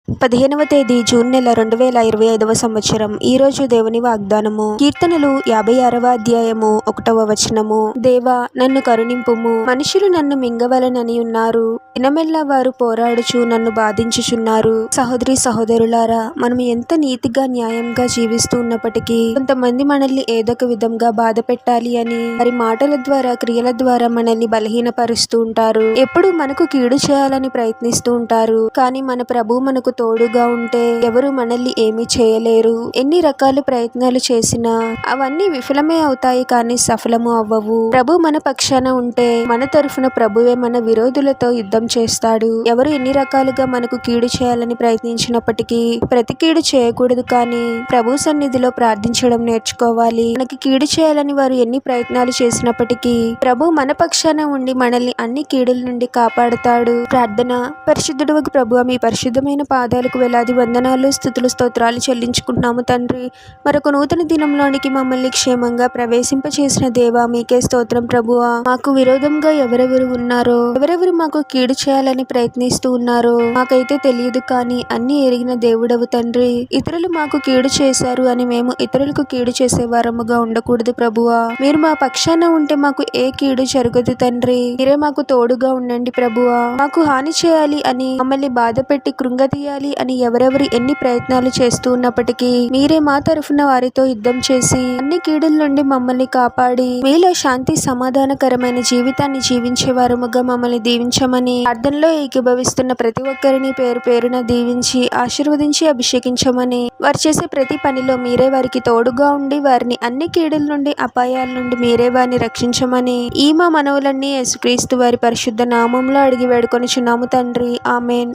15వ తేదీ జూన్ నెల 2025వ సంవత్సరం. ఈ రోజు దేవుని వాగ్దానము. కీర్తనలు 56వ అధ్యాయము 1వ వచనము. దేవా, నన్ను కరుణింపుము. మనుషులు నన్ను మింగవలనని ఉన్నారు. దినమెల్లా వారు పోరాడుచు నన్ను బాధించుచున్నారు. సహోదరి సహోదరులారా, మనం ఎంత నీతిగా న్యాయంగా జీవిస్తూ ఉన్నప్పటికీ కొంతమంది మనల్ని ఏదొక విధంగా బాధ పెట్టాలి అని వారి మాటల ద్వారా క్రియల ద్వారా మనల్ని బలహీనపరుస్తూ ఉంటారు. ఎప్పుడు మనకు కీడు చేయాలని ప్రయత్నిస్తూ ఉంటారు. కానీ మన ప్రభు మనకు తోడుగా ఉంటే ఎవరు మనల్ని ఏమీ చేయలేరు. ఎన్ని రకాల ప్రయత్నాలు చేసినా అవన్నీ విఫలమే అవుతాయి, కానీ సఫలము అవ్వవు. ప్రభు మన పక్షాన ఉంటే మన తరఫున ప్రభువే మన విరోధులతో యుద్ధం చేస్తాడు. ఎవరు ఎన్ని రకాలుగా మనకు కీడు చేయాలని ప్రయత్నించినప్పటికీ ప్రతి కీడు చేయకూడదు, కానీ ప్రభు సన్నిధిలో ప్రార్థించడం నేర్చుకోవాలి. మనకి కీడు చేయాలని వారు ఎన్ని ప్రయత్నాలు చేసినప్పటికీ ప్రభు మన పక్షాన ఉండి మనల్ని అన్ని కీడుల నుండి కాపాడుతాడు. ప్రార్థన. పరిశుద్ధుడవగు ప్రభువా, మీ పరిశుద్ధమైన పాదాలకు వేలాది వందనాలు, స్తుతులు, స్తోత్రాలు చెల్లించుకుంటున్నాము తండ్రి. మరొక నూతన దినంలోనికి మమ్మల్ని క్షేమంగా ప్రవేశింపచేసిన దేవా, మీకే స్తోత్రం ప్రభువా. మాకు విరోధంగా ఎవరెవరు ఉన్నారో, ఎవరెవరు మాకు కీడు చేయాలని ప్రయత్నిస్తూ ఉన్నారో మాకైతే తెలియదు, కానీ అన్ని ఎరిగిన దేవుడవు తండ్రి. ఇతరులు మాకు కీడు చేశారు అని మేము ఇతరులకు కీడు చేసే వారముగా ఉండకూడదు ప్రభువా. మీరు మా పక్షాన ఉంటే మాకు ఏ కీడు జరగదు తండ్రి. మీరే మాకు తోడుగా ఉండండి ప్రభువా. మాకు హాని చేయాలి అని, మమ్మల్ని బాధ పెట్టి కృంగతీయాలి అని ఎవరెవరు ఎన్ని ప్రయత్నాలు చేస్తూ ఉన్నప్పటికీ మీరే మా తరఫున వారితో యుద్ధం చేసి అన్ని కీడుల నుండి మమ్మల్ని కాపాడి మీలో శాంతి సమాధానకరమైన జీవితాన్ని జీవించే వారముగా మమ్మల్ని దీవించమని ప్రార్థనలో ఏకీభవిస్తున్న ప్రతి ఒక్కరిని పేరు పేరున దీవించి ఆశీర్వదించి అభిషేకించమని, వారు చేసే ప్రతి పనిలో మీరే వారికి తోడుగా ఉండి వారిని అన్ని కీడుల నుండి అపాయాల నుండి మీరే వారిని రక్షించమని ఈ మా మనవులన్నీ యేసుక్రీస్తు వారి పరిశుద్ధ నామంలో అడిగి వేడుకొనుచున్నాము తండ్రి. ఆమెన్.